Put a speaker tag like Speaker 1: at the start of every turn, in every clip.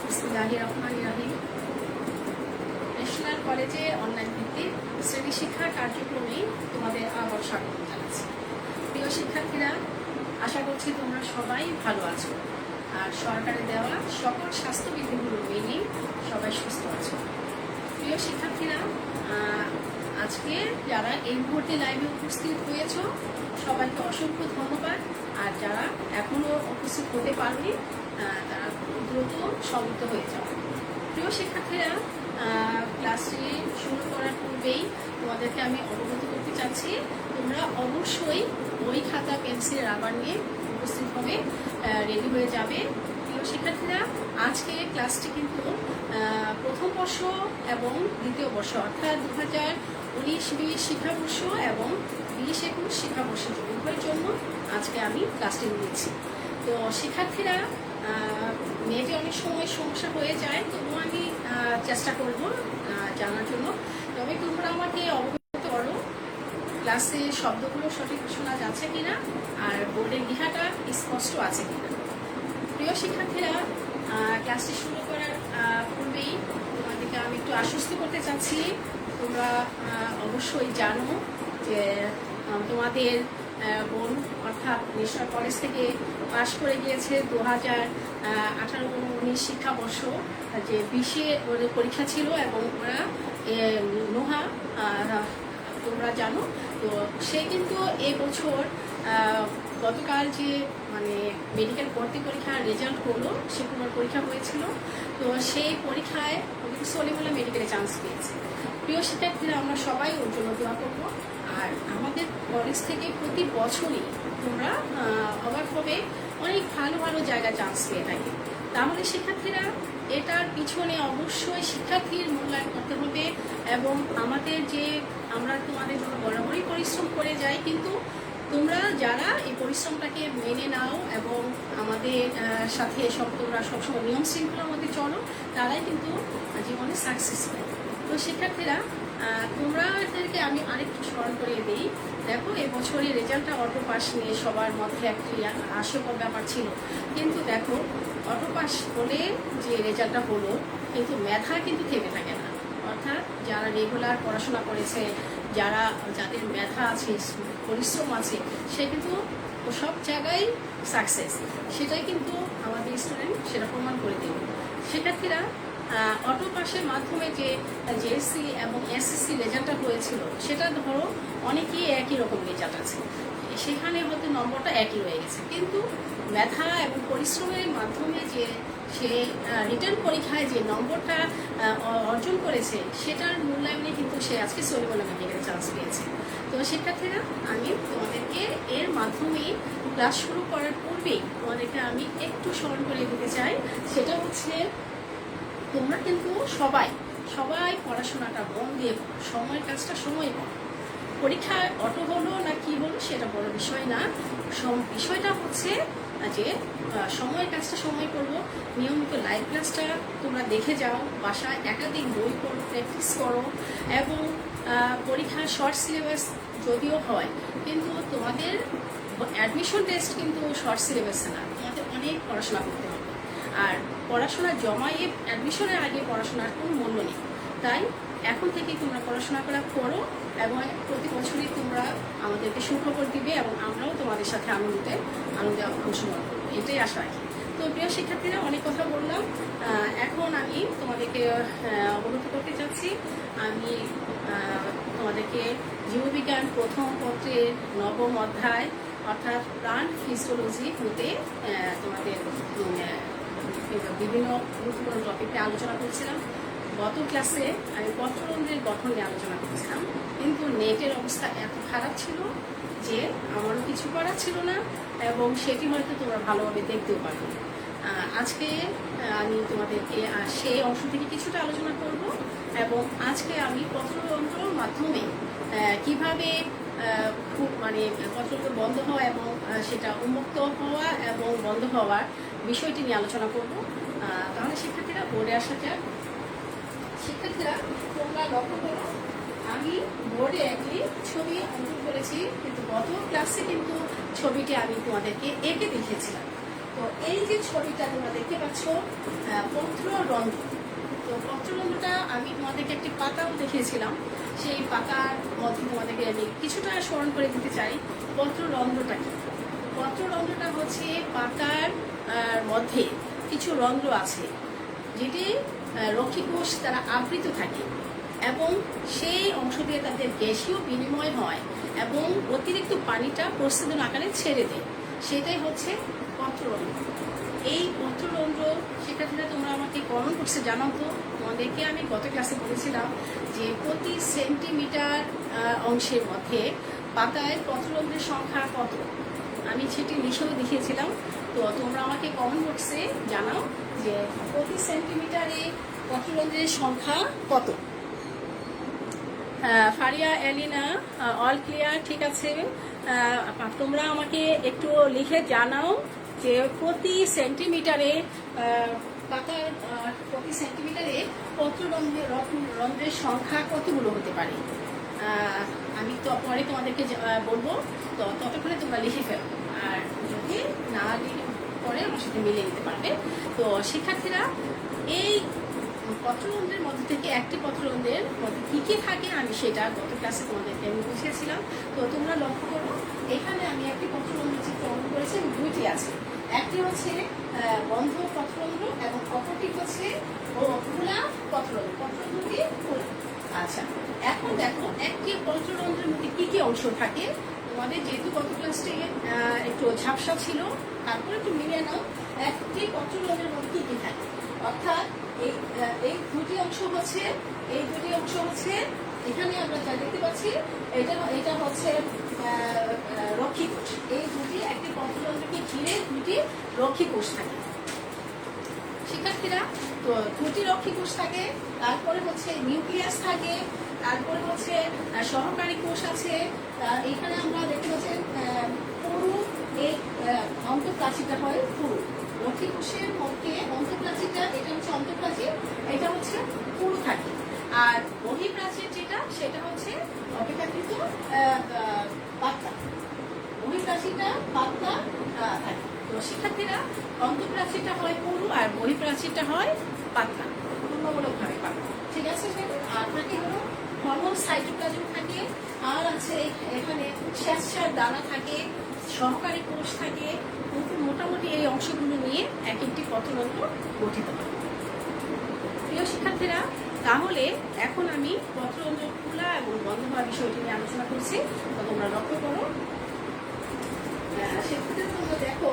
Speaker 1: বিসমিল্লাহির রহমানির রহিম। ন্যাশনাল কলেজে অনলাইন ভিত্তিক শ্রেণী শিক্ষা কার্যক্রমে তোমাদের আবার স্বাগত জানাচ্ছি। প্রিয় শিক্ষার্থীরা, আশা করছি তোমরা সবাই ভালো আছো আর সরকারের দেওয়া সকল স্বাস্থ্যবিধিগুলো মেনে সবাই সুস্থ আছো। প্রিয় শিক্ষার্থীরা, আজকে যারা এই মুহূর্তে লাইভে উপস্থিত হয়েছ সবাইকে অসংখ্য ধন্যবাদ। আর যারা এখনো উপস্থিত হতে পারবে তারা দ্রুত সংযুক্ত হয়ে যাও। প্রিয় শিক্ষার্থীরা, ক্লাসটি শুরু করার পূর্বেই তোমাদেরকে আমি অবগত করতে চাচ্ছি, তোমরা অবশ্যই বই, খাতা, পেন্সিল, রাবার নিয়ে উপস্থিত হবে, রেডি হয়ে যাবে। প্রিয় শিক্ষার্থীরা, আজকে ক্লাসটি কিন্তু প্রথম বর্ষ এবং দ্বিতীয় বর্ষ অর্থাৎ 2019-20 শিক্ষাবর্ষ এবং 20-21 শিক্ষাবর্ষের উভয়ের জন্য আজকে আমি ক্লাসটি নিচ্ছি। তো শিক্ষার্থীরা, নেটে অনেক সময় সমস্যা হয়ে যায়, তবুও আমি চেষ্টা করব জানার জন্য। তবে তোমরা আমাকে অবগত করো ক্লাসে শব্দগুলো সঠিক শোনা যাচ্ছে কিনা আর বোর্ডের লেখাটা স্পষ্ট আছে কিনা। প্রিয় শিক্ষার্থীরা, ক্লাসটি শুরু করার পূর্বেই তোমাদেরকে আমি একটু আশ্বস্ত করতে চাচ্ছি, তোমরা অবশ্যই জানো যে তোমাদের বোন অর্থাৎ ন্যাশনাল কলেজ থেকে পাশ করে গিয়েছে 2018-19 শিক্ষাবর্ষ, যে 20-এ ওদের পরীক্ষা ছিল এবং ওরা নোহা তোমরা জানো। তো সে কিন্তু এবছর গতকাল যে মেডিকেল ভর্তি পরীক্ষার রেজাল্ট হলো, সেগুলোর পরীক্ষা হয়েছিল। তো সেই পরীক্ষায় সলিমুল্লাহ মেডিকেলে চান্স পেয়েছে। প্রিয় শিক্ষার্থীরা, আমরা সবাই ওর জন্য দোয়া করবো। আর আমাদের কলেজ থেকে প্রতি বছরই তোমরা অবাক হবে, অনেক ভালো ভালো জায়গায় চান্স পেয়ে থাকে। তাহলে শিক্ষার্থীরা, এটার পিছনে অবশ্যই শিক্ষার্থীর মূল্যায়ন করতে হবে এবং আমাদের যে আমরা তোমাদের জন্য বরাবরই পরিশ্রম করে যাই, কিন্তু তোমরা যারা এই পরিশ্রমটাকে মেনে নাও এবং আমাদের সাথে তোমরা সবসময় নিয়ম শৃঙ্খলার মধ্যে চলো, তারাই কিন্তু জীবনে সাকসেস পায়। তো শিক্ষার্থীরা, তোমরাদেরকে আমি আরেকটু স্মরণ করিয়ে দিই। দেখো, এবছরের রেজাল্টটা অটো পাস নিয়ে সবার মধ্যে একটি হাস্যকর ব্যাপার ছিল, কিন্তু দেখো অটো পাস হলে যে রেজাল্টটা হলো, কিন্তু মেধা কিন্তু থেমে থাকে না। অর্থাৎ যারা রেগুলার পড়াশোনা করেছে, যাদের মেধা আছে, পরিশ্রম আছে, সে কিন্তু সব জায়গায় সাকসেস, সেটাই কিন্তু আমাদের স্টুডেন্ট সেটা প্রমাণ করে দেবে। শিক্ষার্থীরা, অটো পাসের মাধ্যমে যে জেএসসি এবং এসএসসি রেজাল্টটা হয়েছিল, সেটা ধরো অনেকেই একই রকম রেজাল্ট আছে, সেখানে হয়তো নম্বরটা একই রয়ে গেছে, কিন্তু মেধা এবং পরিশ্রমের মাধ্যমে যে সে রিটার্ন পরীক্ষায় যে নম্বরটা অর্জন করেছে, সেটার মূল্যায়নে কিন্তু সে আজকে সলিমুল্লাহ মেডিকেলে চান্স পেয়েছে। তো শিক্ষার্থীরা, আমি তোমাদেরকে এর মাধ্যমেই ক্লাস শুরু করার পূর্বেই তোমাদেরকে আমি একটু স্মরণ করে দিতে চাই, সেটা হচ্ছে তোমরা কিন্তু সবাই পড়াশোনাটা মন দিয়ে করো, সময়ের কাজটা সময় করো। পরীক্ষায় অটো হলো না কি হলো সেটা বড় বিষয় না, বিষয়টা হচ্ছে যে সময়ের কাজটা সময় করবো। নিয়মিত লাইভ ক্লাসটা তোমরা দেখে যাও, বাসায় একাধিক বই পড়ো, প্র্যাকটিস করো এবং পরীক্ষার শর্ট সিলেবাস যদিও হয়, কিন্তু তোমাদের অ্যাডমিশন টেস্ট কিন্তু শর্ট সিলেবাসে না, তোমাদের অনেক পড়াশোনা করতে হবে। আর পড়াশোনা জমায়ে অ্যাডমিশনের আগে পড়াশোনার কোনো মূল্য নেই। তাই এখন থেকে তোমরা পড়াশোনা করো এবং প্রতি বছরই তোমরা আমাদেরকে সুখবর দিবে এবং আমরাও তোমাদের সাথে আনন্দে অংশগ্রহণ করবো, এটাই আশা রাখি। তো প্রিয় শিক্ষার্থীরা, অনেক কথা বললাম, এখন আমি তোমাদেরকে অবগত করতে চাচ্ছি, আমি তোমাদেরকে জীববিজ্ঞান প্রথম পত্রের 9ম অধ্যায় অর্থাৎ প্রাণ ফিজিওলজি হতে তোমাদের বিভিন্ন গুরুত্বপূর্ণ টপিকে আলোচনা করছিলাম। গত ক্লাসে আমি পত্ররন্ধ্রের গঠন নিয়ে আলোচনা করছিলাম, কিন্তু নেটের অবস্থা এত খারাপ ছিল যে আমারও কিছু করার ছিল না এবং সেটি হয়তো তোমরা ভালোভাবে দেখতেও পারবে। আজকে আমি তোমাদেরকে সেই অংশ থেকে কিছুটা আলোচনা করব এবং আজকে আমি পত্রতন্ত্রের মাধ্যমে কিভাবে পত্রতন্ত্র বন্ধ হওয়া এবং সেটা উন্মুক্ত হওয়া এবং বন্ধ হওয়ার বিষয়টি নিয়ে আলোচনা করব। তাহলে শিক্ষার্থীরা, বোর্ডে আসা যাক। শিক্ষার্থীরা, তোমরা লক্ষ্য করো, আমি বোর্ডে একটি ছবি অঙ্কন করেছি, কিন্তু গত ক্লাসে কিন্তু ছবিটি আমি তোমাদেরকে এঁকে দেখিয়েছিলাম। তো এই যে ছবিটা তোমরা দেখতে পাচ্ছ পত্ররন্ধ্র। তো পত্ররন্ধ্রটা আমি তোমাদেরকে একটি পাতাও দেখিয়েছিলাম, সেই পাতার মধ্যে তোমাদেরকে আমি কিছুটা স্মরণ করে দিতে চাই পত্ররন্ধ্রটা কি। পত্ররন্ধ্রটা হচ্ছে পাতার মধ্যে কিছু রন্ধ্র আছে যেটি রক্ষীকোষ দ্বারা আবৃত থাকে এবং সেই অংশ দিয়ে তাদের গ্যাসীয় বিনিময় হয় এবং অতিরিক্ত পানিটা প্রস্তুতন আকারে ছেড়ে দেয়, সেটাই হচ্ছে পত্ররন্ধ্র। এই পত্ররন্ধ্র শিক্ষার্থীরা তোমরা আমাকে কমেন্ট বক্সে জানাও তো। তোমাদেরকে আমি গত ক্লাসে বলেছিলাম যে প্রতি সেন্টিমিটার অংশের মধ্যে পাতায় পত্ররন্ধ্রের সংখ্যা কত, আমি সেটি লিখেও দেখিয়েছিলাম। তো তোমরা আমাকে কমেন্ট বক্সে জানাও যে প্রতি সেন্টিমিটারে পত্ররন্ধ্রের সংখ্যা কত। ফারিয়া এলিনা অল ক্লিয়ার, ঠিক আছে। তোমরা আমাকে একটু লিখে জানাও যে প্রতি সেন্টিমিটারে পাতার প্রতি সেন্টিমিটারে পত্ররন্ধ্রের সংখ্যা কতগুলো হতে পারে। আমি তো পরে তোমাদেরকে বলবো, তো ততক্ষণে তোমরা লিখে ফেলো, আর যদি না পরে আমার সাথে মিলিয়ে নিতে পারবে। তো শিক্ষার্থীরা এই পত্ররন্ধ্রের মধ্যে থেকে একটি পত্ররন্ধ্রের মধ্যে কী কী থাকে আমি সেটা গত ক্লাসে তোমাদেরকে আমি বুঝিয়েছিলাম। তো তোমরা লক্ষ্য করো, এখানে আমি একটি পত্ররন্ধ্র চিত্র অঙ্কন করেছি, দুইটি আছে। একটি হচ্ছে বন্ধ পত্ররন্ধ্র এবং অপরটি হচ্ছে খোলা পত্ররন্ধ্র। পত্ররন্ধ্রটি খোলা। আচ্ছা, এখন দেখো একটি পত্ররন্ধ্রের মধ্যে কী কী অংশ থাকে। তোমাদের যেহেতু গত ক্লাসটি একটু ঝাপসা ছিল, তারপরে একটু মিলিয়ে নাও একটি পত্ররন্ধ্রের মধ্যে কী কী থাকে। অর্থাৎ এই দুটি অংশ হচ্ছে এখানে আমরা যা দেখতে পাচ্ছি এটা হচ্ছে রক্ষীকোষ। এই দুটি একটি পত্ররন্ধ্রকে ঘিরে দুটি রক্ষীকোষ থাকে শিক্ষার্থীরা। তো দুটি রক্ষীকোষ থাকে, তারপরে হচ্ছে নিউক্লিয়াস থাকে, তারপরে হচ্ছে সহকারী কোষ আছে। এখানে আমরা দেখতে পাচ্ছি পুরু, এই অন্তঃপ্রাচীরটা হয় পুরু। রক্ষীকোষের মধ্যে অন্তঃপ্রাচীরটা, এটা হচ্ছে অন্তঃপ্রাচীর, এটা হচ্ছে পুরু থাকে। আর বহিঃপ্রাচীর যেটা সেটা হচ্ছে অপেক্ষাকৃত পাতলা। বহিঃপ্রাচীরটা পাতলা থাকে। তো শিক্ষার্থীরা অন্তঃপ্রাচীরটা হয় পুরু আর বহিঃপ্রাচীরটা হয় পাতলা, তুলনামূলকভাবে পাতলা, ঠিক আছে। আর থাকে হলো হরমোন সাইটোপ্লাজম থাকে, আর আছে এখানে শ্বেতসার দানা থাকে, সহকারী কোষ থাকে। মোটামুটি এই অংশগুলো নিয়ে এক একটি পত্ররন্ধ্র গঠিত হয়। প্রিয় শিক্ষার্থীরা, তাহলে এখন আমি পত্ররন্ধ্র খোলা এবং বন্ধ হওয়ার বিষয়টি নিয়ে আলোচনা করছি। তো তোমরা লক্ষ্য করো, সেক্ষেত্রে তোমরা দেখো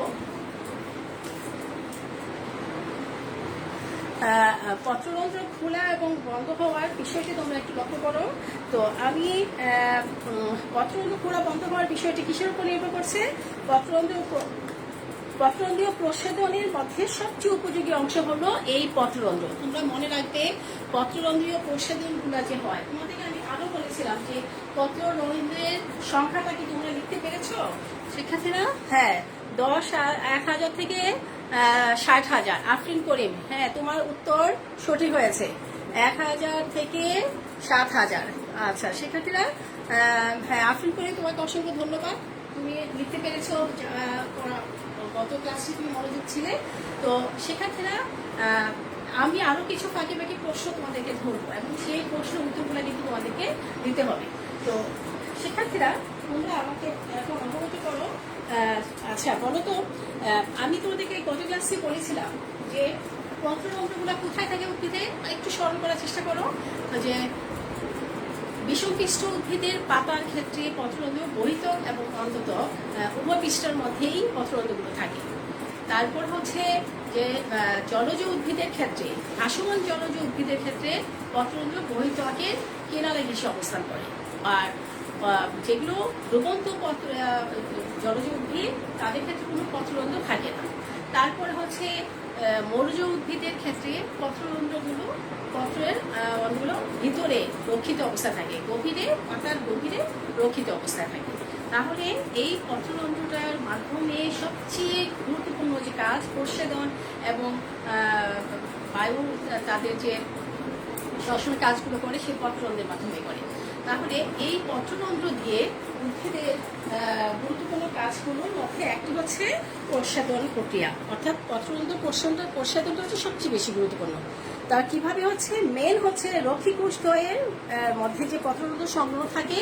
Speaker 1: পত্ররন্ধ্র খোলা এবং বন্ধ হওয়ার বিষয়টি তোমরা একটু লক্ষ্য করো। তো আমি পত্ররন্ধ্র খোলা বন্ধ হওয়ার বিষয়টি কিসের উপর নির্ভর করছে? পত্ররন্ধ্রীয় প্রচ্ছেদনের মধ্যে সবচেয়ে উপযোগী অংশ হলো এই পত্ররন্ধ্র। তোমরা মনে রাখবে পত্ররন্ধ্রীয় প্রচ্ছেদনগুলো যে হয়, তোমাদেরকে আমি আরো বলেছিলাম যে পত্ররন্ধ্রের সংখ্যাটা কি তোমরা লিখতে পেরেছো শিক্ষার্থীরা? হ্যাঁ, 10,000 থেকে 60,000। আফরিন করিম, হ্যাঁ তোমার উত্তর সঠিক হয়েছে, 1000 থেকে 7,000। আচ্ছা শিক্ষার্থীরা, হ্যাঁ আফরিন করিম তোমাকে অসংখ্য ধন্যবাদ, তুমি লিখতে পেরেছো। গত ক্লাসে তুমি মনোযোগ ছিলে। তো শিক্ষার্থীরা, আমি আরো কিছু ফাঁকি ফাঁকি প্রশ্ন তোমাদেরকে ধরবো এবং সেই প্রশ্ন উত্তরগুলো কিন্তু তোমাদেরকে দিতে হবে। তো শিক্ষার্থীরা, তোমরা আমাকে এখন অবগত করো। আচ্ছা বলো তো, আমি তোমাদেরকে গত ক্লাসে বলেছিলাম যে পত্ররন্ধ্রগুলো কোথায় থাকে উদ্ভিদে, একটু স্মরণ করার চেষ্টা করো যে বিষমপৃষ্ঠ উদ্ভিদের পাতার ক্ষেত্রে পত্ররন্ধ্র বহিতক এবং অন্ততক উভয় পৃষ্ঠের মধ্যেই পত্ররন্ধ্রগুলো থাকে। তারপর হচ্ছে যে জলজ উদ্ভিদের ক্ষেত্রে, ভাসমান জলজ উদ্ভিদের ক্ষেত্রে পত্ররন্ধ্র বহিতকের কিনারে ঘেঁষে অবস্থান করে। আর যেগুলো ডুবন্ত জলজ উদ্ভিদ তাদের ক্ষেত্রে কোনো পত্ররন্ধ্র থাকে না। তারপরে হচ্ছে মৌর্য উদ্ভিদের ক্ষেত্রে পত্রের অন্যগুলো ভিতরে রক্ষিত অবস্থায় থাকে, গভীরে পাতার গভীরে রক্ষিত অবস্থায় থাকে। তাহলে এই পত্ররন্ধ্রটার মাধ্যমে সবচেয়ে গুরুত্বপূর্ণ যে কাজ প্রচ্ছেদন এবং বায়ু তাদের যে শ্বসন কাজগুলো করে সেই পত্ররন্ধ্রের মাধ্যমে করে। তাহলে এই পত্ররন্ধ্র দিয়ে উদ্ভিদের গুরুত্বপূর্ণ কাজগুলোর মধ্যে একটি হচ্ছে প্রস্বাদন প্রক্রিয়া, অর্থাৎ পত্ররন্ধ্র প্রস্বাদনটা হচ্ছে সবচেয়ে বেশি গুরুত্বপূর্ণ। তা কিভাবে হচ্ছে মেন হচ্ছে রক্ষীকোষ দ্বয়ের মধ্যে যে পত্ররন্ধ্র সংগ্রহ থাকে,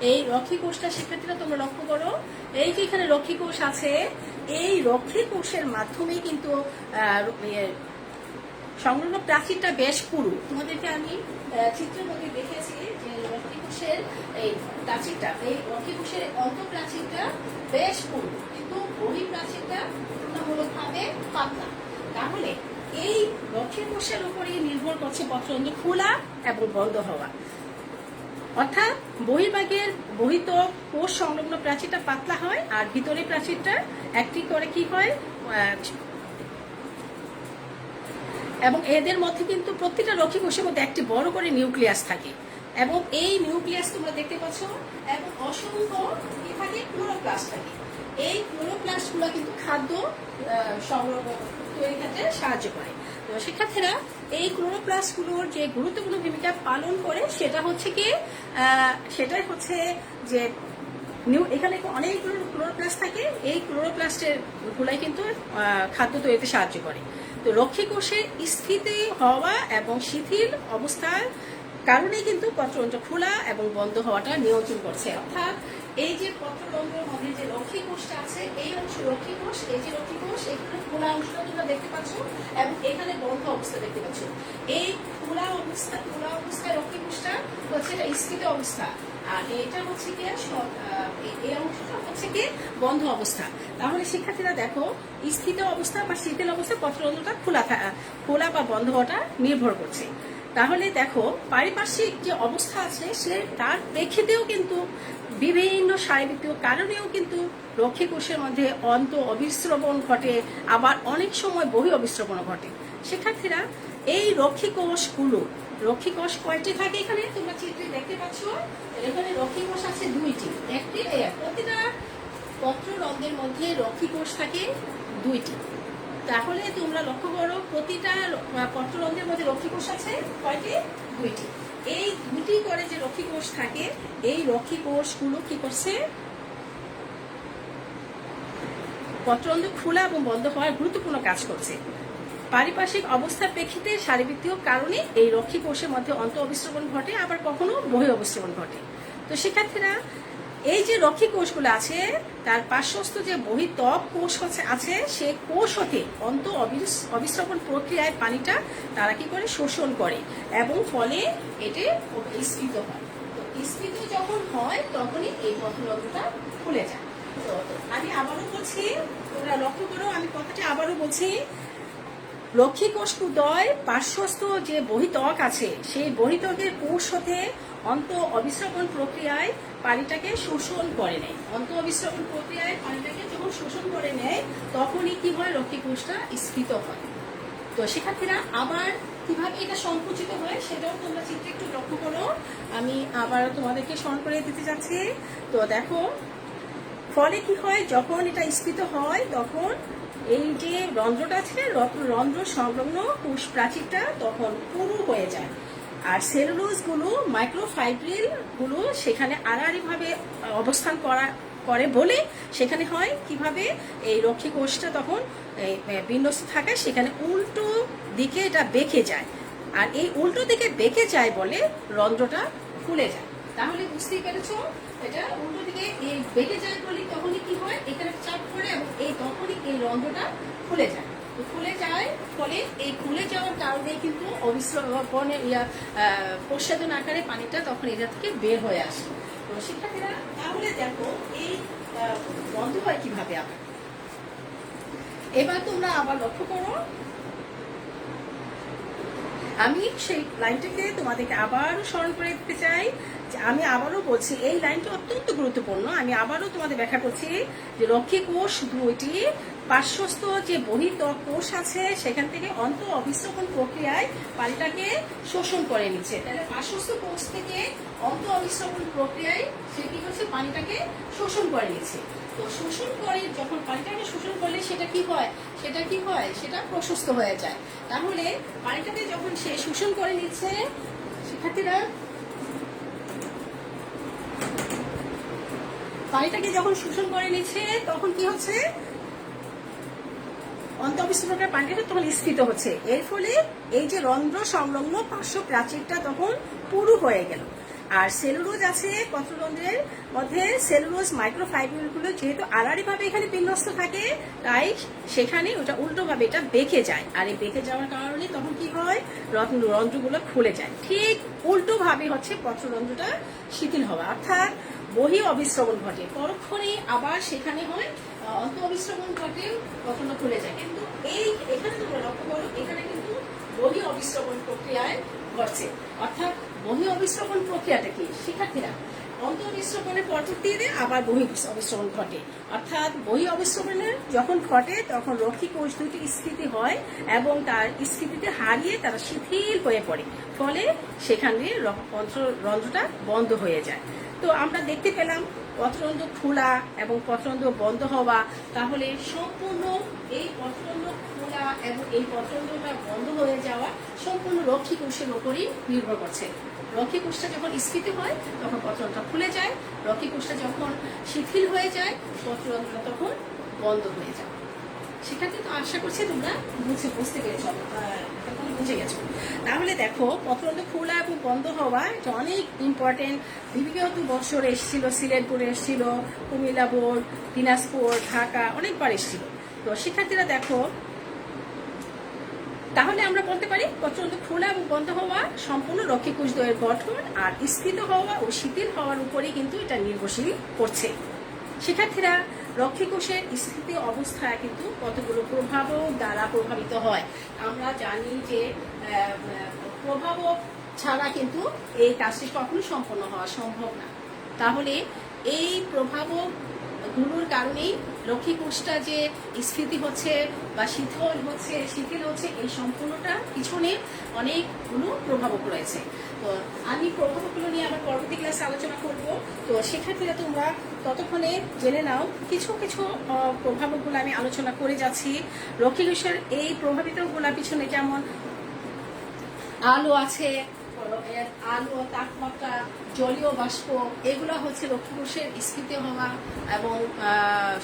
Speaker 1: এই রক্ষীকোষটা শিক্ষার্থীরা তোমরা লক্ষ্য করো, এই যে এখানে রক্ষীকোষ আছে, এই রক্ষীকোষের মাধ্যমেই কিন্তু সংলগ্ন প্রাচীরটা বেশ পুরু। তোমাদেরকে আমি চিত্রের মধ্যে দেখেছি যে রক্ষীকোষের এই প্রাচীরটা, এই রক্ষীকোষের অন্তঃপ্রাচীরটা বেশ পুরু, কিন্তু বহিঃপ্রাচীরটা তুলনামূলকভাবে পাতলা। তাহলে এই রক্ষীকোষের উপরেই নির্ভর করছে পত্ররন্ধ্র খোলা এবং বন্ধ হওয়া। অর্থাৎ বহির্ভাগের বহিতক কোষ সংলগ্ন প্রাচীরটা পাতলা হয়, আর ভিতরের প্রাচীরটা একটি করে কি হয়, এবং এদের মধ্যে কিন্তু প্রত্যেকটা রক্ষীকোষের মধ্যে একটি বড় করে নিউক্লিয়াস থাকে, এবং এই নিউক্লিয়াস তোমরা দেখতে পাচ্ছ, এবং অসংখ্য কি থাকে, ক্লোরোপ্লাস্ট থাকে। এই ক্লোরোপ্লাস্টগুলো কিন্তু খাদ্য সংগ্রহ তৈরির ক্ষেত্রে সাহায্য করে। তো শিক্ষার্থীরা, এই ক্লোরোপ্লাস্টগুলোর যে গুরুত্বপূর্ণ ভূমিকা পালন করে সেটাই হচ্ছে যে এখানে অনেকগুলো ক্লোরোপ্লাস্ট থাকে, এই ক্লোরোপ্লাস্টের গুলাই কিন্তু খাদ্য তৈরিতে সাহায্য করে। তো রক্ষীকোষের স্থিতি হওয়া এবং শিথিল অবস্থার কারণে কিন্তু পত্ররন্ধ্র খোলা এবং বন্ধ হওয়াটা নিয়ন্ত্রণ করছে। অর্থাৎ এই যে পত্ররন্ধ্রের মধ্যে যে রক্ষীকোষটা আছে, এই অংশ রক্ষীকোষ, এই যে রক্ষীকোষ, এখানে খোলা অংশটা তোমরা দেখতে পাচ্ছ, এবং এখানে বন্ধ অবস্থা দেখতে পাচ্ছ। এই খোলা অবস্থায় রক্ষীকোষটা হচ্ছে এটা স্থিত অবস্থা, আর এটা হচ্ছে কি এই অংশটা হচ্ছে কি বন্ধ অবস্থা। তাহলে শিক্ষার্থীরা দেখো, স্থিত অবস্থা বা শিথিল অবস্থা পত্ররন্ধ্রটা খোলা বা বন্ধ হওয়াটা নির্ভর করছে। তাহলে দেখো, পারিপার্শ্বিক যে অবস্থা আছে তার প্রেক্ষিতেও কিন্তু বিভিন্ন শারীরবৃত্তীয় কারণেও কিন্তু রক্ষীকোষের মধ্যে অন্ত অবিস্রবণ ঘটে, আবার অনেক সময় বহি অবিস্রবণ ঘটে। শিক্ষার্থীরা, এই রক্ষীকোষ কয়টি থাকে? এখানে তোমরা চিত্রে দেখতে পাচ্ছ, এখানে রক্ষীকোষ আছে দুইটি। প্রতিটা পত্ররন্ধ্রের মধ্যে রক্ষীকোষ থাকে দুইটি। তাহলে তোমরা লক্ষ্য করো, প্রতিটা পত্ররন্ধ্রের মধ্যে রক্ষীকোষ আছে কয়টি? দুইটি। এই দুটি করে যে রক্ষীকোষ থাকে, এই রক্ষীকোষগুলো কি করছে, পত্ররন্ধ্র খোলা এবং বন্ধ হওয়ার গুরুত্বপূর্ণ কাজ করছে। পারিপার্শ্বিক অবস্থার প্রেক্ষিতে শারীরবৃত্তীয় কারণে এই রক্ষীকোষের মধ্যে অন্ত অবিস্রবণ ঘটে, আবার কখনো বহি অবিস্রবণ ঘটে। তো শিক্ষার্থীরা, এই যে রক্ষীকোষগুলো আছে তার পার্শ্বস্থ যে বহিঃত্বক কোষ আছে, সেই কোষ হতে অন্ত অবিস্রবণ প্রক্রিয়ায় পানিটা তারা কি করে শোষণ করে, এবং ফলে এটি স্ফীত হয়। তো স্ফীত যখন হয় তখনই এই পত্ররন্ধ্রটা খুলে যায়। তো আমি আবারও বলছি, তোমরা লক্ষ্য করো, আমি কথাটা আবারও বলছি, রক্ষীকোষদ্বয় পার্শ্বস্থ যে বহিঃত্বক আছে, সেই বহিঃত্বকের কোষ হতে অন্ত অবিস্রবণ প্রক্রিয়ায় পানিটাকে শোষণ করে নেয়। অন্ত অবিস্রবণ প্রক্রিয়ায় পানিটাকে যখন শোষণ করে নেয়, তখনই কি হয়, রক্ষীকোষটা স্ফীত হয়। তো শিক্ষার্থীরা, আবার কিভাবে এটা সংকুচিত হয় সেটাও তোমরা চিত্রে একটু লক্ষ্য করো। আমি আবার তোমাদেরকে স্মরণ করে দিতে যাচ্ছি। তো দেখো, ফলে কি হয়, যখন এটা স্ফীত হয় তখন এই যে রন্ধ্রটা আছে, রন্ধ্র সংলগ্ন কোষ প্রাচীরটা তখন পুরু হয়ে যায়, আর সেলুলোজগুলো, মাইক্রোফাইব্রিলগুলো সেখানে আড়াআড়িভাবে অবস্থান করে বলে সেখানে হয় কিভাবে, এই রক্ষীকোষটা তখন বিন্যস্ত থাকে, সেখানে উল্টো দিকে এটা বেঁকে যায়, আর এই উল্টো দিকে বেঁকে যায় বলে রন্ধ্রটা খুলে যায়। তাহলে বুঝতেই পেরেছো, এটা উল্টো দিকে বেঁকে যায় বলে তখনই কি হয়, এখানে চাপ পড়ে এবং তখনই এই রন্ধ্রটা খুলে যায়। খুলে যায়, ফলে এই খুলে যাওয়ার কারণে কিন্তু অবিস্রবণে প্রস্বাদন আকারে পানিটা তখন এটা থেকে বের হয়ে আসে। তো শিক্ষার্থীরা, তাহলে দেখো এই বন্ধ হয় কিভাবে। আবার এবার তোমরা আবার লক্ষ্য করো, আমি সেই লাইনটাকে তোমাদেরকে আবারও স্মরণ করে দিতে চাই। আমি আবারও বলছি, এই লাইনটি অত্যন্ত গুরুত্বপূর্ণ। আমি আবারও তোমাদের ব্যাখ্যা করছি যে রক্ষীকোষ দুইটি পার্শ্বস্থ যে বহিঃত্বক কোষ আছে, সেখান থেকে অন্ত অবিস্রবণ প্রক্রিয়ায় পানিটাকে শোষণ করে নিচ্ছে। তাহলে পার্শ্বস্থ কোষ থেকে অন্ত অবিস্রবণ প্রক্রিয়ায় সে কি করছে, পানিটাকে শোষণ করে নিচ্ছে। তো শোষণ করে, যখন পানিটাকে শোষণ করলে সেটা কি হয়, সেটা প্রশস্ত হয়ে যায়। তাহলে পানিটাকে যখন সে শোষণ করে নিচ্ছে, শিক্ষার্থীরা পানিটাকে যখন শোষণ করে নিচ্ছে তখন কি হচ্ছে, অন্তঃবিষ্ট প্রক্রিয়ার পানিটা তখন স্ফীত হচ্ছে। এর ফলে এই যে রন্ধ্র সংলগ্ন পার্শ্ব প্রাচীরটা তখন পুরু হয়ে গেল। আর সেলুলোজ আছে পত্ররন্ধ্রের মধ্যে, সেলুলোজ মাইক্রোফাইবারগুলো যেহেতু আড়াআড়ি ভাবে এখানে বিন্যস্ত থাকে, তাই সেখানে ওটা উল্টোভাবে এটা বেঁকে যায়। আর এই বেঁকে যাওয়ার কারণে তখন কি হয়, রন্ধ্রগুলো খুলে যায়। ঠিক উল্টো ভাবে হচ্ছে পত্ররন্ধ্রটা শিথিল হওয়া, অর্থাৎ বহি অবিশ্রবণ ঘটে। পরক্ষণে আবার সেখানে হয় অন্ত অবিশ্রবণ ঘটে, পত্ররন্ধ্র খুলে যায়। কিন্তু এখানে তোমরা লক্ষ্য করো, এখানে কিন্তু বহি অবিশ্রবণ প্রক্রিয়ায় ঘটছে। অর্থাৎ বহি অবিশ্রবণ প্রক্রিয়াটা কি শিক্ষার্থীরা, অন্ত অবিশ্রবণের পরবর্তীতে আবার বহি অবিশ্রবণ ঘটে। অর্থাৎ বহি অবিশ্রবণের যখন ঘটে তখন রক্ষী কোষ দুটি স্ফীতি হয় এবং তার স্ফীতিতে হারিয়ে তারা শিথিল হয়ে পড়ে, ফলে সেখানে রন্ধ্রটা বন্ধ হয়ে যায়। তো আমরা দেখতে পেলাম পত্ররন্ধ্র খোলা এবং পত্ররন্ধ্র বন্ধ হওয়া। তাহলে সম্পূর্ণ এই পত্ররন্ধ্র খোলা এবং এই পত্ররন্ধ্রটা বন্ধ হয়ে যাওয়া সম্পূর্ণ রক্ষী কোষের উপরই নির্ভর করছে। রক্ষী কোষটা যখন স্ফীত হয় তখন পত্ররন্ধ্রটা খুলে যায়, রক্ষী কোষটা যখন শিথিল হয়ে যায় পত্ররন্ধ্রটা তখন বন্ধ হয়ে যায়। সেক্ষেত্রে তো আশা করছি তোমরা বুঝতে পেরেছ, বুঝে গেছো। তাহলে দেখো পত্ররন্ধ্র খোলা এবং বন্ধ হওয়া এটা অনেক ইম্পর্টেন্ট। বিগত বছর এসেছিল, সিলেটপুরে এসেছিল, কুমিল্লা বোর্ড, দিনাজপুর, ঢাকা অনেকবার এসেছিল। তো শিক্ষার্থীরা দেখো, তাহলে আমরা বলতে পারি পত্ররন্ধ্র খোলা এবং বন্ধ হওয়া সম্পূর্ণ রক্ষী কোষদ্বয়ের গঠন আর স্ফীত হওয়া ও শিথিল হওয়ার উপরেই কিন্তু এটা নির্ভরশীল করছে। শিক্ষার্থীরা, রক্ষী কোষের স্থিতি অবস্থায় কিন্তু কতগুলো প্রভাব দ্বারা প্রভাবিত হয়। আমরা জানি যে প্রভাব ছাড়া কিন্তু এই কাজটি কখনো সম্পন্ন হওয়া সম্ভব না। তাহলে এই প্রভাবগুলোর কারণেই রক্ষী কোষটা যে স্ফীতি হচ্ছে বা শিথিল হচ্ছে এই সম্পূর্ণটা পিছনে অনেকগুলো প্রভাবক রয়েছে। তো আমি প্রভাবগুলো নিয়ে আবার পরবর্তী ক্লাসে আলোচনা করব। তো শিক্ষার্থীরা তোমরা ততক্ষণে জেনে নাও কিছু কিছু প্রভাবকগুলো আমি আলোচনা করে যাচ্ছি। রক্ষী কোষের এই প্রভাবিতগুলো পিছনে যেমন আলো আছে, আলো, তাপমাত্রা, জলীয় বাষ্প, এগুলো হচ্ছে রক্ষী কোষের স্ফীত হওয়া এবং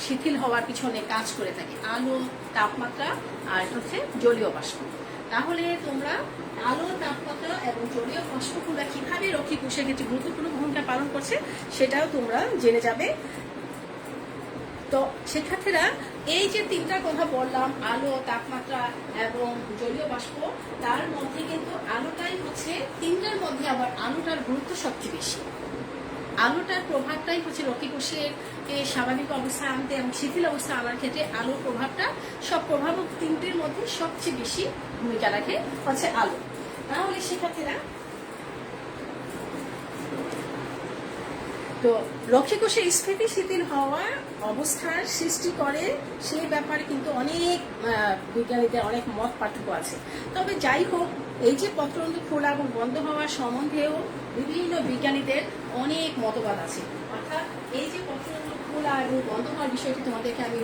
Speaker 1: শিথিল হওয়ার পিছনে কাজ করে থাকে। আলো, তাপমাত্রা আর হচ্ছে জলীয় বাষ্প। তাহলে তোমরা আলো, তাপমাত্রা এবং জলীয় বাষ্পগুলো কিভাবে রক্ষী কোষের ক্ষেত্রে গুরুত্বপূর্ণ ভূমিকা পালন করছে সেটাও তোমরা জেনে যাবে। তো শিক্ষার্থীরা, এই যে তিনটা কথা বললাম, আলো, তাপমাত্রা এবং জলীয় বাষ্প, তার মধ্যে কিন্তু আলোটাই হচ্ছে তিনটার মধ্যে আবার আলোটার গুরুত্ব সবচেয়ে বেশি। আলোটার প্রভাবটাই হচ্ছে রক্ষী কোষের স্বাভাবিক অবস্থায় আনতে এবং শিথিল অবস্থায় আনার ক্ষেত্রে আলোর প্রভাবটা সব প্রভাবক তিনটির মধ্যে সবচেয়ে বেশি ভূমিকা রাখে হচ্ছে আলো। তাহলে শিক্ষার্থীরা, তো রক্ষী কোষের স্ফীতি শিথিল হওয়ার অবস্থার সৃষ্টি করে সেই ব্যাপারে কিন্তু অনেক বিজ্ঞানীদের অনেক মত পার্থক্য আছে। তবে যাই হোক, এই যে পত্ররন্ধ্র খোলা এবং বন্ধ হওয়ার সম্বন্ধেও বিভিন্ন বিজ্ঞানীদের অনেক মতবাদ আছে। অর্থাৎ এই যে পত্ররন্ধ্র খোলা এবং বন্ধ হওয়ার বিষয়টি তোমাদেরকে আমি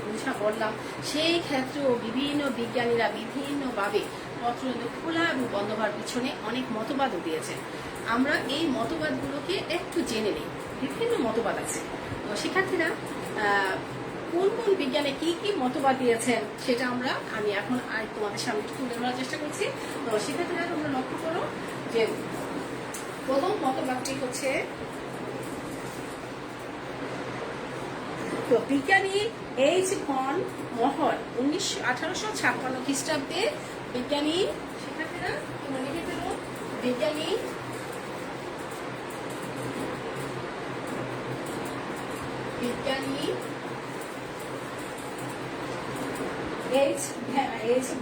Speaker 1: বললাম, সেই ক্ষেত্রেও বিভিন্ন বিজ্ঞানীরা বিভিন্নভাবে পত্ররন্ধ্র খোলা এবং বন্ধ হওয়ার পিছনে অনেক মতবাদও দিয়েছেন। আমরা এই মতবাদগুলোকে একটু জেনে নিই। বিভিন্ন মতবাদ আছে। তো শিক্ষার্থীরা, কোন কোন বিজ্ঞানে কি কি মতবাদ দিয়েছেন সেটা আমি এখন তোমাদের সামনে তুলে ধরার চেষ্টা করছি। তো শিক্ষার্থীরা, তোমরা লক্ষ্য করো যে প্রথম মতবাদটি হচ্ছে, তো বিজ্ঞানী এইচ ভন মহর 1856 খ্রিস্টাব্দে বিজ্ঞানী, শিক্ষার্থীরা তোমরা লিখে ফেলো, বিজ্ঞানী এইচ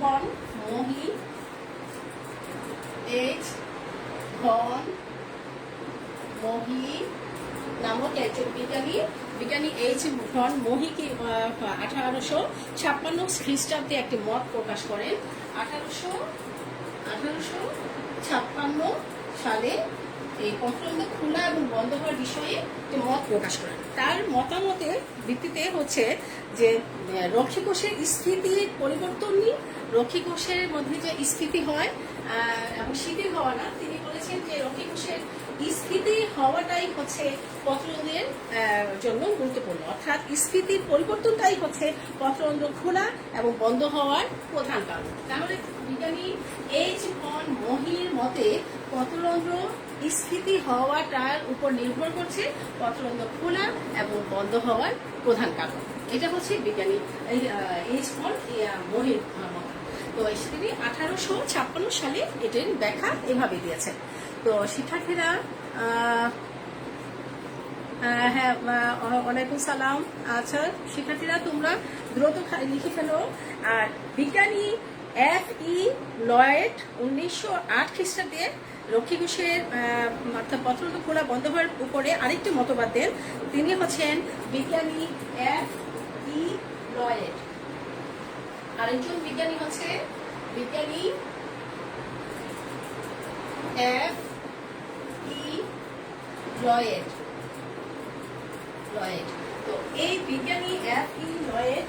Speaker 1: ভন মহি নামক একজন বিজ্ঞানী এইচ ভন মহিকে 1856 খ্রিস্টাব্দে একটি মত প্রকাশ করেন। 1856 সালে এই পত্ররন্ধ্র খোলা এবং বন্ধ হওয়ার বিষয়ে একটি মত প্রকাশ করেন। তার মতামতের ভিত্তিতে হচ্ছে যে রক্ষী কোষের স্থিতির পরিবর্তনই, রক্ষী কোষের মধ্যে যে স্থিতি হয় এবং শিথিল হওয়া না, তিনি বলেছেন যে রক্ষী কোষের স্ফীতি হওয়াটাই হচ্ছে পত্ররন্ধ্রের জন্য গুরুত্বপূর্ণ, অর্থাৎ স্ফীতির পরিবর্তনটাই হচ্ছে পত্ররন্ধ্র খোলা এবং বন্ধ হওয়ার প্রধান কারণ। তাহলে বিজ্ঞানী এইচ ভন মহির মতে পত্ররন্ধ্র স্ফীতি হওয়াটার উপর নির্ভর করছে পত্ররন্ধ্র খোলা এবং বন্ধ হওয়ার প্রধান কারণ। এটা হচ্ছে বিজ্ঞানী এইচ ভন মহির মত। তো তিনি 1856 সালে এটির ব্যাখ্যা এভাবে দিয়েছেন। তো শিক্ষার্থীরা হ্যাঁ, ওয়ালাইকুম সালাম। আচ্ছা শিক্ষার্থীরা তোমরা দ্রুত লিখে ফেলো। আর বিজ্ঞানী F.E. লয়েড 1908 খ্রিস্টাব্দে লক্ষ্মী ঘোষের পত্ররন্ধ্র খোলা বন্ধ হওয়ার উপরে আরেকটি মতবাদ দেন। তিনি হচ্ছেন বিজ্ঞানী F.E. লয়েড। আরেকজন বিজ্ঞানী হচ্ছে বিজ্ঞানী F.E. লয়েড। তো এই বিজ্ঞানী F.E. লয়েড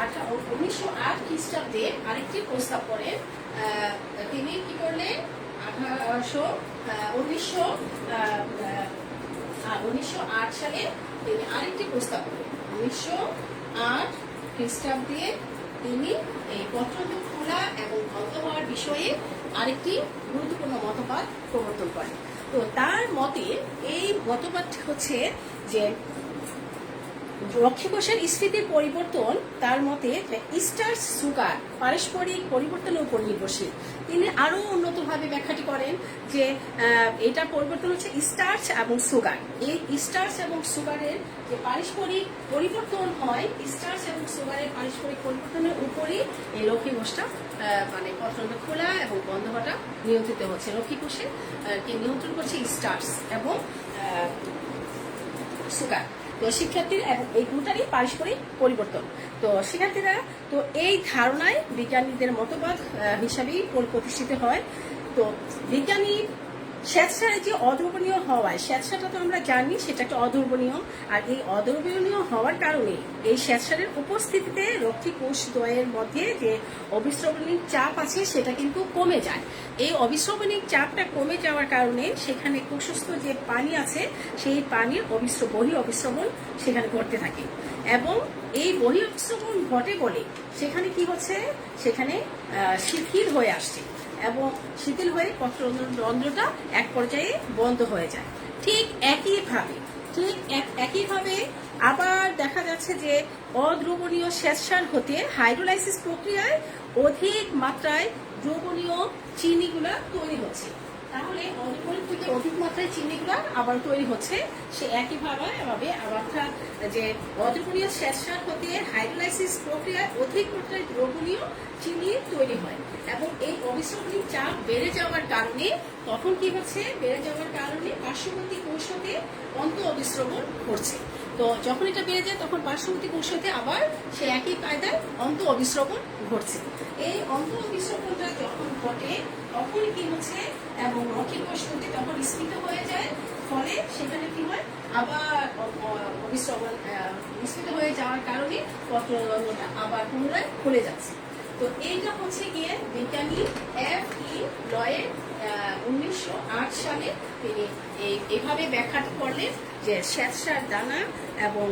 Speaker 1: 1908 খ্রিস্টাব্দে আরেকটি প্রস্তাব করেন। তিনি কি করলেন 1908 সালে তিনি আরেকটি প্রস্তাব করেন। 1908 খ্রিস্টাব্দে তিনি এই পত্ররন্ধ্র খোলা এবং বন্ধ হওয়ার বিষয়ে আরেকটি গুরুত্বপূর্ণ মতবাদ প্রবর্তন করেন। তো তার মতে এই মতবাদটি হচ্ছে যে লক্ষ্মী কোষের স্ফীতির পরিবর্তন তার মতে স্টার্চ সুগার পারস্পরিক পরিবর্তনের উপর নির্ভরশীল। তিনি আরো উন্নতভাবে ব্যাখ্যাটি করেন যে এটা পরিবর্তন হচ্ছে স্টার্চ এবং সুগার। এই স্টার্চ এবং সুগারের যে পারস্পরিক পরিবর্তন হয়, স্টার্চ এবং সুগারের পারস্পরিক পরিবর্তনের উপরই এই লক্ষ্মী কোষটা মানে পত্ররন্ধ্র খোলা এবং বন্ধ হওয়াটা নিয়ন্ত্রিত হচ্ছে। লক্ষ্মী কোষে নিয়ন্ত্রণ করছে স্টার্চ এবং সুগার। তো শিক্ষার্থীর এবং এই দুটারই পারস্পরিক পরিবর্তন। তো শিক্ষার্থীরা তো এই ধারণায় বিজ্ঞানীদের মতবাদ হিসাবেই প্রতিষ্ঠিত হয়। তো বিজ্ঞানী স্বেচ্ছায় যে অদ্রবণীয় হওয়ায়, স্বেচ্ছাটা তো আমরা জানি সেটা একটা অদ্রবণীয়, আর এই অদ্রবণীয় হওয়ার কারণে এই স্বেচ্ছারের উপস্থিতিতে রক্ষী কোষ দ্বয়ের মধ্যে যে অবিস্রবণিক চাপ আছে সেটা কিন্তু কমে যায়। এই অবিস্রবণিক চাপটা কমে যাওয়ার কারণে সেখানে কোষস্থ যে পানি আছে সেই পানির বহি অবিস্রবণ সেখানে ঘটতে থাকে, এবং এই বহি অবিস্রবণ ঘটে বলে সেখানে কি হচ্ছে, সেখানে শিথিল হয়ে আসছে এবং শিথিল হয়ে পত্ররন্ধ্রটা এক পর্যায়ে বন্ধ হয়ে যায়। ঠিক একইভাবে আবার দেখা যাচ্ছে যে অদ্রবণীয় স্বেচ্ছার হতে হাইড্রোলাইসিস প্রক্রিয়ায় অধিক মাত্রায় দ্রবণীয় চিনিগুলা তৈরি হচ্ছে। তাহলে অদ্রবণীয় থেকে অধিক মাত্রায় চিনিগুলা আবার তৈরি হচ্ছে। সে একইভাবে অর্থাৎ যে অদ্রবণীয় স্বেচ্ছার হতে হাইড্রোলাইসিস প্রক্রিয়ায় অধিক মাত্রায় দ্রবণীয় চিনি তৈরি হয়, এবং এই অবিস্রবণিক চাপ বেড়ে যাওয়ার কারণে তখন কি হচ্ছে, বেড়ে যাওয়ার কারণে পার্শ্ববর্তী কোষ হতে অন্ত অবিস্রবণ ঘটছে। তো যখন এটা বেড়ে যায় তখন পার্শ্ববর্তী কোষ হতে আবার সে একই কায়দায় অন্ত অবিস্রবণ ঘটছে। এই অন্ত অবিস্রবণটা যখন ঘটে তখন কি হচ্ছে, এবং লক্ষ্মী কোষ হতে তখন স্ফীত হয়ে যায়, ফলে সেখানে কি হয়, আবার অবিস্রবণ স্ফীত হয়ে যাওয়ার কারণে পত্ররন্ধ্রটা আবার পুনরায় খুলে যাচ্ছে। তো এইটা হচ্ছে গিয়ে বিজ্ঞানী F.E. লয়েড 1908 সালে তিনি এইভাবে ব্যাখ্যা করলেন যে স্বেচ্ছার দানা এবং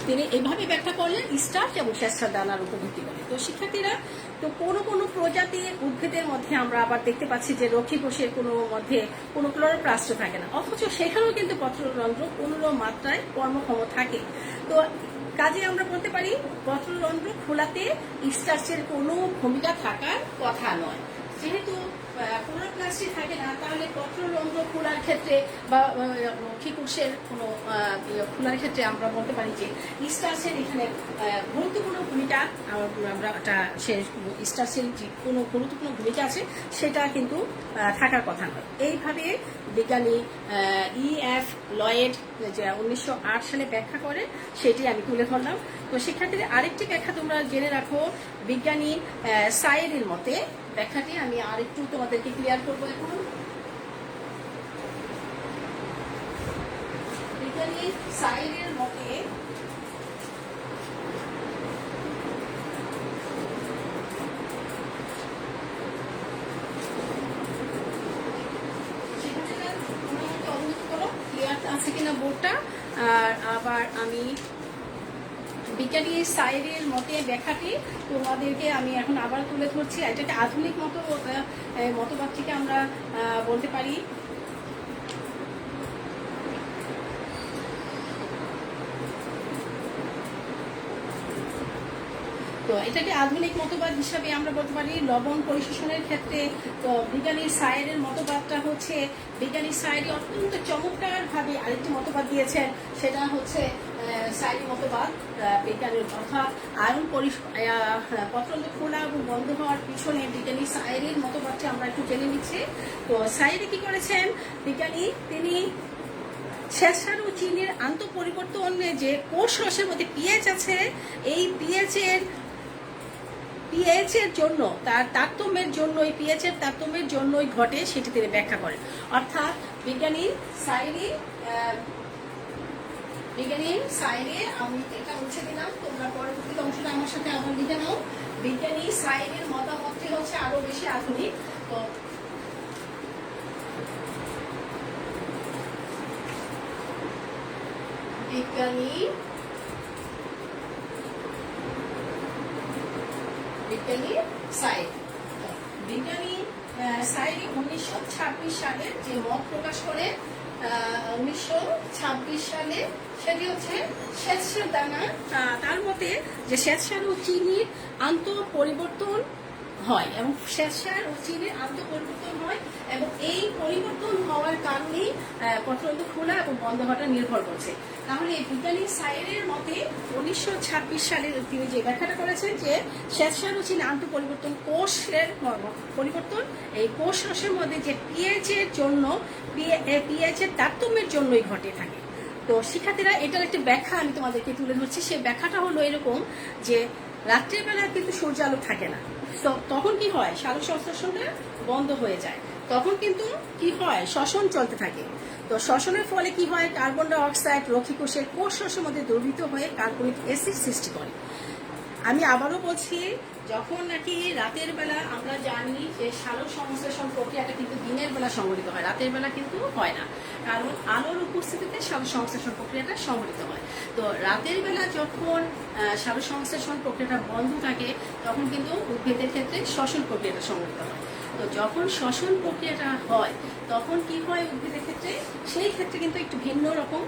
Speaker 1: তিনি এইভাবে ব্যাখ্যা করলেন স্টার্চ এবং স্বেচ্ছার দানার উপর ভিত্তি করে। তো শিক্ষার্থীরা তো কোনো প্রজাতির উদ্ভিদের মধ্যে আমরা আবার দেখতে পাচ্ছি যে লক্ষ্মী কোষের মধ্যে কোনো ক্লোরোপ্লাস্ট থাকে না, অথচ সেখানেও কিন্তু পত্ররন্ধ্র পূর্ণ মাত্রায় কর্মক্ষম থাকে। তো কাজে আমরা বলতে পারি পত্ররন্ধ্র খোলাতে স্টার্চের কোনো ভূমিকা থাকার কথা নয়। যেহেতু ক্লোরোপ্লাস্টই থাকে না, তাহলে পত্ররন্ধ্র খোলার ক্ষেত্রে বা লক্ষ্মী কোষের কোনো খোলার ক্ষেত্রে আমরা বলতে পারি যে স্টার্চের এখানে গুরুত্বপূর্ণ ভূমিকা, আমরা স্টার্চের যে কোনো গুরুত্বপূর্ণ ভূমিকা আছে সেটা কিন্তু থাকার কথা নয়। এইভাবে বিজ্ঞানী E.F. লয়েড যে 1908 সালে ব্যাখ্যা করে সেটি আমি তুলে ধরলাম। তো শিক্ষার্থীদের আরেকটি ব্যাখ্যা তোমরা জেনে রাখো, বিজ্ঞানী সাইয়ের মতে ব্যাখ্যাটি আমি আরেকটু তোমাদেরকে ক্লিয়ার করবো। এখন বিজ্ঞানী সাইয়ের মতে আছে কিনা বোর্ডটা। আর আবার আমি বিজ্ঞানী সাইরের মতে ব্যাখ্যাটি তোমাদেরকে আমি এখন আবার তুলে ধরছি। এটাকে আধুনিক মতবাদ থেকে আমরা বলতে পারি। তো এটাকে আধুনিক মতবাদ হিসাবে আমরা বলতে পারি। লবণ পরিশোষণের ক্ষেত্রে তো বিজ্ঞানী সায়েরের মতবাদটা হচ্ছে, বিজ্ঞানী সায়েরি অত্যন্ত চমৎকার ভাবে আরেকটি মতবাদ দিয়েছেন, সেটা হচ্ছে সায়েরি মতবাদ। বিজ্ঞানীর অর্থাৎ আয়ন পত্রন্ত্র খোলা এবং বন্ধ হওয়ার পিছনে বিজ্ঞানী সায়েরির মতবাদটি আমরা একটু জেনে নিচ্ছি। তো সায়েরি কি করেছেন বিজ্ঞানী, তিনি শ্বেতসার ও চিনির আন্তঃপরিবর্তনে যে কোষ রসের মধ্যে পিএইচ আছে, এই পিএইচ এর জন্য, তার তারতম্যের জন্য, এই পিএইচ এর তারতম্যের জন্যই ঘটে, সেটি তিনি ব্যাখ্যা করেন। অর্থাৎ বিজ্ঞানী সাইরে আমি এটা মুছে দিলাম, তোমরা পরবর্তী অংশটা আমার সাথে আবার লিখে নাও। বিজ্ঞানী সাইরের মতামতটি হচ্ছে আরো বেশি আধুনিক। তো বিজ্ঞানী সাইরি 1926 সালে যে মত প্রকাশ করে, 1926 সালে, সেটি হচ্ছে শ্বেতসার দানা। তার মতে যে শ্বেতসার ও চিনির আন্তঃপরিবর্তন হয় এবং শ্বেতসার ও চিনির আন্তঃপরিবর্তন হয় এবং এই পরিবর্তন হওয়ার কারণেই পত্রন্ত্র খোলা এবং বন্ধ হওয়াটা নির্ভর করছে। তাহলে বিজ্ঞানী সাইরের মতে 1926 সালে তিনি যে ব্যাখ্যাটা করেছেন যে শ্বেতসার ও চিনির আন্তঃপরিবর্তন কোষের পরিবর্তন, এই কোষ রসের মধ্যে যে পিএইচ এর জন্য, পিএইচ এর তারতম্যের জন্যই ঘটে থাকে। তো শিক্ষার্থীরা, এটার একটি ব্যাখ্যা আমি তোমাদেরকে তুলে ধরছি। সেই ব্যাখ্যাটা হলো এরকম যে রাত্রের বেলা কিন্তু সূর্যালোক থাকে না, তখন কি হয়, সালোক সংশ্লেষণটা বন্ধ হয়ে যায়, তখন কিন্তু কি হয়, শ্বসন চলতে থাকে। তো শ্বসনের ফলে কি হয়, কার্বন ডাই অক্সাইড রক্ষী কোষের কোষ রসের মধ্যে দ্রবীভূত হয়ে কার্বনিক অ্যাসিড সৃষ্টি করে। আমি আবারও বলছি, যখন নাকি রাতের বেলা আমরা জানি যে সালোক সংশ্লেষণ প্রক্রিয়াটা কিন্তু দিনের বেলা সংঘটিত হয়, রাতের বেলা কিন্তু হয় না, কারণ আলোর উপস্থিতিতে সালোক সংশ্লেষণ প্রক্রিয়াটা সংঘটিত হয়। তো রাতের বেলা যখন সালোক সংশ্লেষণ প্রক্রিয়াটা বন্ধ থাকে, তখন কিন্তু উদ্ভিদের ক্ষেত্রে শ্বসন প্রক্রিয়াটা সংঘটিত হয়। তো যখন শ্বসন প্রক্রিয়াটা হয়, তখন কি হয় উদ্ভিদের ক্ষেত্রে, সেই ক্ষেত্রে কিন্তু একটু ভিন্ন রকম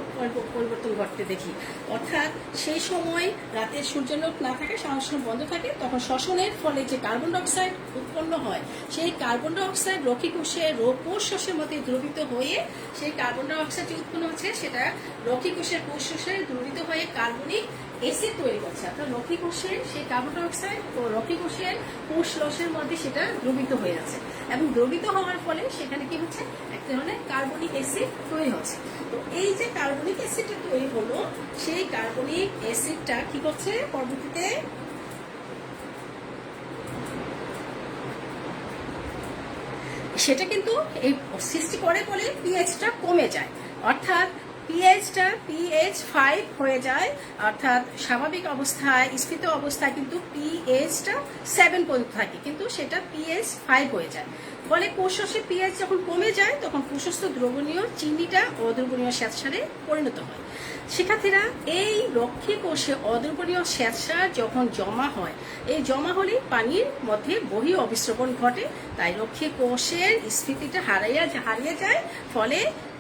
Speaker 1: পরিবর্তন ঘটতে দেখি। অর্থাৎ সেই সময় রাতে সূর্যালোক না থাকে, সংশ্লেষণ বন্ধ থাকে, তখন শ্বসনের ফলে যে কার্বন ডাই অক্সাইড উৎপন্ন হয়, সেই কার্বন ডাই অক্সাইড রক্ষী কোষের কোষ রসের মধ্যে দ্রবীভূত হয়ে, সেই কার্বন ডাই অক্সাইড যে উৎপন্ন হচ্ছে সেটা রক্ষী কোষের কোষ রসে দ্রবীভূত হয়ে কার্বনিক অ্যাসিড তৈরি করছে। অর্থাৎ রক্ষী কোষের সেই কার্বন ডাই অক্সাইড ও রক্ষী কোষের কোষ রসের মধ্যে সেটা দ্রবীভূত হয়ে যাচ্ছে এবং দ্রবীভূত হওয়ার ফলে সেখানে কি হচ্ছে, এক ধরনের কার্বনিক অ্যাসিড তৈরি হচ্ছে। তো এই যে কার্বনিক অ্যাসিডটা তৈরি হলো, সেই কার্বনিক অ্যাসিডটা কি করছে, পরবর্তীতে সেটা কিন্তু এই সৃষ্টি করে বলে পিএইচটা কমে যায়। অর্থাৎ পিএইচটা পিএইচ 5 হয়ে যায়। অর্থাৎ স্বাভাবিক অবস্থায়, স্থিত অবস্থায় কিন্তু পিএইচটা 7 পর্যন্ত থাকে, কিন্তু সেটা পিএইচ 5 হয়ে যায়। ফলে কোষরসের পিএইচ যখন কমে যায়, তখন কোষস্থ দ্রবণীয় চিনিটা অদ্রবণীয় শ্বেতসারে পরিণত হয়। শিক্ষার্থীরা, এই রক্ষী কোষে অদ্রবণীয় শ্বেতসার যখন জমা হয়, এই জমা হলে পানির মধ্যে বহি অবিশ্রবণ ঘটে, তাই রক্ষী কোষের স্থিতিটা হারিয়ে যায়, ফলে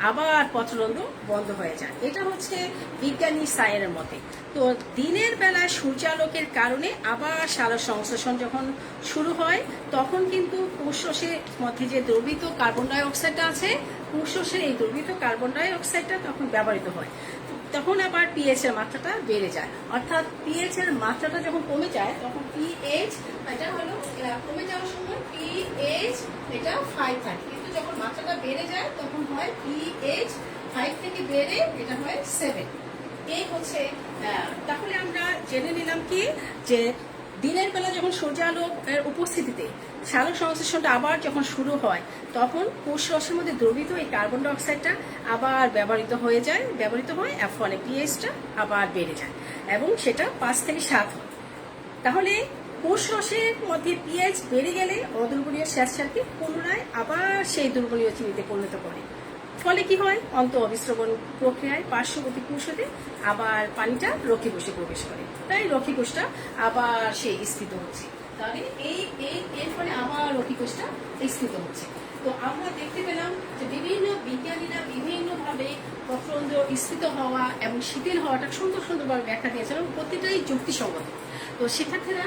Speaker 1: আবার পত্ররন্ধ্র বন্ধ হয়ে যায়। এটা হচ্ছে বিজ্ঞানী সায়েরের মতে। তো দিনের বেলায় সূর্যালোকের কারণে আবার সালোক সংশ্লেষণ যখন শুরু হয়, তখন কিন্তু কোষরসের মধ্যে যে দ্রবীভূত কার্বন ডাই অক্সাইডটা আছে, কোষরসের এই দ্রবীভূত কার্বন ডাই অক্সাইডটা তখন ব্যবহৃত হয়, তখন আবার পিএইচ এর মাত্রাটা বেড়ে যায়। অর্থাৎ পিএইচ এর মাত্রাটা যখন কমে যায়, তখন পিএইচ এটা হলো কমে যাওয়ার সময় পিএইচ এটা 5 থাকে, কিন্তু যখন মাত্রাটা বেড়ে যায় তখন হয় পিএইচ 5 থেকে বেড়ে এটা হয় 7। এই হচ্ছে, তাহলে আমরা জেনে নিলাম কি, যে দিনের বেলা যখন সূর্যালোকের উপস্থিতিতে সালোক সংশ্লেষণটা আবার যখন শুরু হয়, তখন কোষ রসের মধ্যে দ্রবীভূত এই কার্বন ডাই অক্সাইডটা আবার ব্যবহৃত হয়, ফলে পিএইচটা আবার বেড়ে যায় এবং সেটা 5 থেকে 7 হয়। তাহলে কোষ রসের মধ্যে পিএইচ বেড়ে গেলে অদ্রবণীয় শ্বেতসারকে পুনরায় আবার সেই দ্রবণীয় চিনিতে পরিণত করে। ফলে কি হয়, অন্ত অবিস্রবণ প্রক্রিয়ায় পার্শ্ববর্তী কোষে আবার পানিটা রক্ষীকোষে প্রবেশ করে, তাই রক্ষীকোষটা আবার সেই স্থিত হচ্ছে। তাহলে এর ফলে আবার রক্ষীকোষটা স্থিত হচ্ছে। তো আমরা দেখতে পেলাম যে বিভিন্ন বিজ্ঞানীরা বিভিন্নভাবে পত্ররন্ধ্র স্থিত হওয়া এবং শিথিল হওয়াটা সুন্দরভাবে ব্যাখ্যা দিয়েছেন এবং প্রতিটাই যুক্তিসঙ্গত। তো শিক্ষার্থীরা,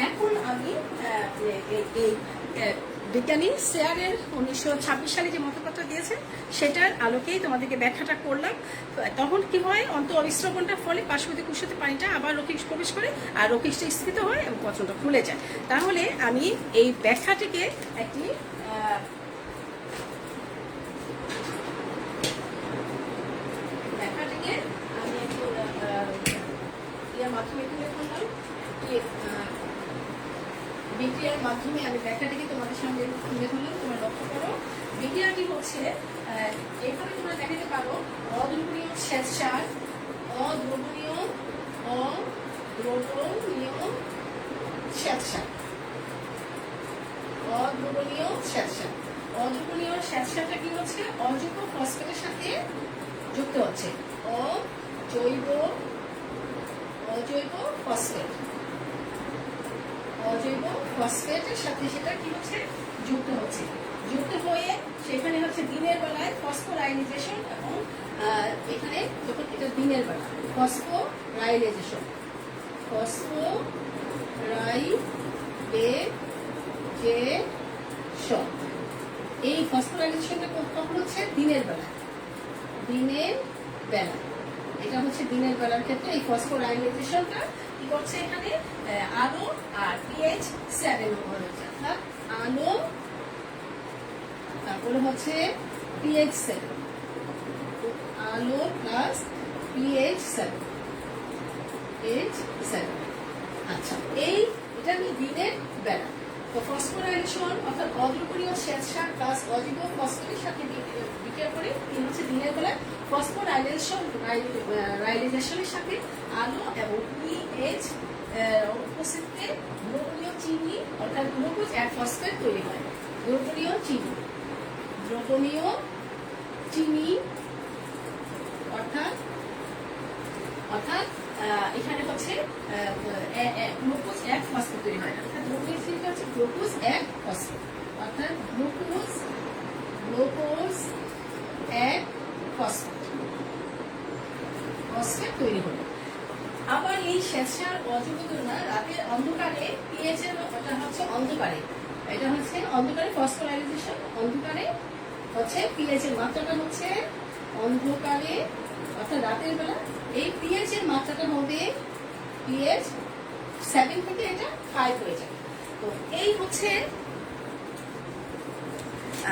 Speaker 1: এখন আমি এই বিজ্ঞানী সেয়ারের 1926 সালে যে মতপত্র দিয়েছেন সেটার আলোকেই তোমাদেরকে ব্যাখ্যাটা করলাম। তখন কি হয়, অন্ত অবিস্রবণটার ফলে পার্শ্ববর্তী কোষে পানিটা আবার রক্ষীকোষ প্রবেশ করে আর রক্ষীকোষটা স্থিত হয় এবং পত্রটা খুলে যায়। তাহলে আমি এই ব্যাখ্যাটিকে একটি মাধ্যমে তুলে ধরলাম, বিক্রিয়ার মাধ্যমে আমি ব্যাখ্যাটিকে তোমাদের সামনে তুলে ধরলাম। তোমরা লক্ষ্য করো, বিক্রিয়াটি হচ্ছে এখানে তোমরা দেখাতে পারো অদ্রবণীয় স্বেচ্ছার, অদ্রবণীয় স্বেচ্ছার, অদ্রবণীয় স্বেচ্ছার। অদ্রবণীয় স্বেচ্ছাটা কি হচ্ছে, অযৌগ ফসফেটের সাথে যুক্ত হচ্ছে, অজৈব ফসফেট, অজৈব ফসফেটের সাথে সেটা কি হচ্ছে, যুক্ত হচ্ছে। যুক্ত হয়ে সেখানে হচ্ছে দিনের বেলায় ফসফোরাইলেশন এবং এখানে যখন এটা দিনের বেলা ফসফোরাইলেশন, এই ফসফোরাইলেশনটা কখন হচ্ছে, দিনের বেলা, এটা হচ্ছে দিনের বেলার ক্ষেত্রে এই ফসফোরাইলেশনটা কি করছে, এখানে আলো আর পিএইচ 7 হচ্ছে, অর্থাৎ আলো তারপরে হচ্ছে পিএইচ 7, আলো প্লাস পিএইচ 7। আচ্ছা, এটা আমি দিনের বেলা। তো ফসফোরাইলেশন অর্থাৎ অদ্রবণীয় স্বেচ্ছার প্লাস অজৈব ফসফেটের সাথে বিক্রিয়া করে কি হচ্ছে, দিনের বেলা ফসফোরাইলেশনের সাথে আলো এবং পিএইচ উপস্থিতিতে দ্রবণীয় চিনি অর্থাৎ গ্লুকোজ এক ফসফেট তৈরি হয়। দ্রবণীয় চিনি অর্থাৎ এখানে হচ্ছে গ্লুকোজ এক ফসফেট তৈরি হয়, অর্থাৎ দ্রবণীয় চিনিটা হচ্ছে গ্লুকোজ এক ফসফেট, অর্থাৎ গ্লুকোজ এক ফসফেট তৈরি হলো। আবার এই স্বেচ্ছার অযৌগ তুলনা রাতের অন্ধকারে পিএইচ এর, এটা হচ্ছে অন্ধকারে ফসফোরাইলেশন, অন্ধকারে হচ্ছে পিএইচ এর মাত্রাটা হচ্ছে অন্ধকারে অর্থাৎ রাতের বেলা এই পিএইচ এর মাত্রাটা হবে পিএইচ 7 থেকে এটা 5 হয়ে যাবে। তো এই হচ্ছে,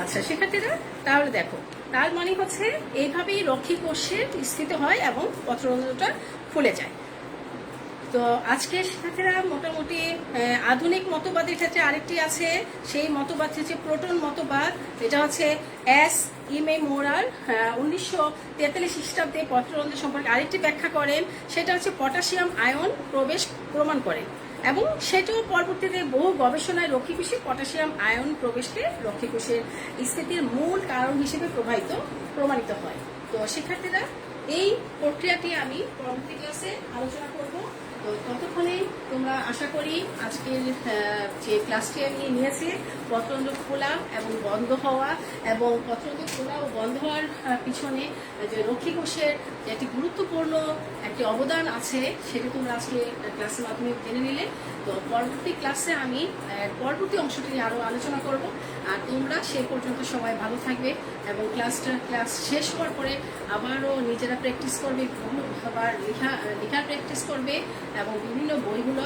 Speaker 1: আচ্ছা শিক্ষার্থীরা, তাহলে দেখো, তার মানে হচ্ছে এইভাবেই রক্ষীকোষে স্থিত হয় এবং পত্ররন্ধ্রটা খুলে যায়। তো আজকে শিক্ষার্থীরা মোটামুটি আধুনিক মতবাদের ক্ষেত্রে আরেকটি আছে, সেই মতবাদ হচ্ছে প্রোটন মতবাদ। এটা হচ্ছে মোরার 1943 খ্রিস্টাব্দে পত্ররন্ধ্র সম্পর্কে আরেকটি ব্যাখ্যা করেন, সেটা হচ্ছে পটাশিয়াম আয়ন প্রবেশ প্রমাণ করেন এবং সেটাও পরবর্তীতে বহু গবেষণায় রক্ষীকোষে পটাশিয়াম আয়ন প্রবেশকে রক্ষীকোষের স্থিতির মূল কারণ হিসেবে প্রমাণিত হয়। তো শিক্ষার্থীরা, এই প্রক্রিয়াটি আমি পরবর্তী ক্লাসে আলোচনা করব। তো ততক্ষণে তোমরা আশা করি আজকের যে ক্লাসটি আমি নিয়েছি, পত্ররন্ধ্র খোলা এবং বন্ধ হওয়া এবং পত্ররন্ধ্র খোলা ও বন্ধ হওয়ার পিছনে যে রক্ষীকোষের যে একটি গুরুত্বপূর্ণ একটি অবদান আছে, সেটা তোমরা আজকে ক্লাসের মাধ্যমে জেনে নিলে। তো পরবর্তী ক্লাসে আমি পরবর্তী অংশটি আরও আলোচনা করব। আর তোমরা সেই পর্যন্ত সবাই ভালো থাকবে এবং ক্লাস শেষ হওয়ার পরে আবারও নিজেরা প্র্যাকটিস করবে, আবার লেখার প্র্যাকটিস করবে এবং বিভিন্ন বইগুলো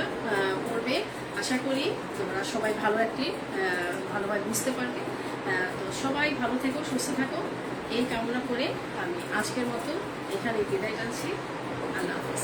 Speaker 1: পড়বে। আশা করি তোমরা সবাই ভালোভাবে বুঝতে পারবে। তো সবাই ভালো থেকো, সুস্থ থাকো, এই কামনা করে আমি আজকের মতো এখানে বিদায় জানাচ্ছি। আল্লাহ হাফেজ।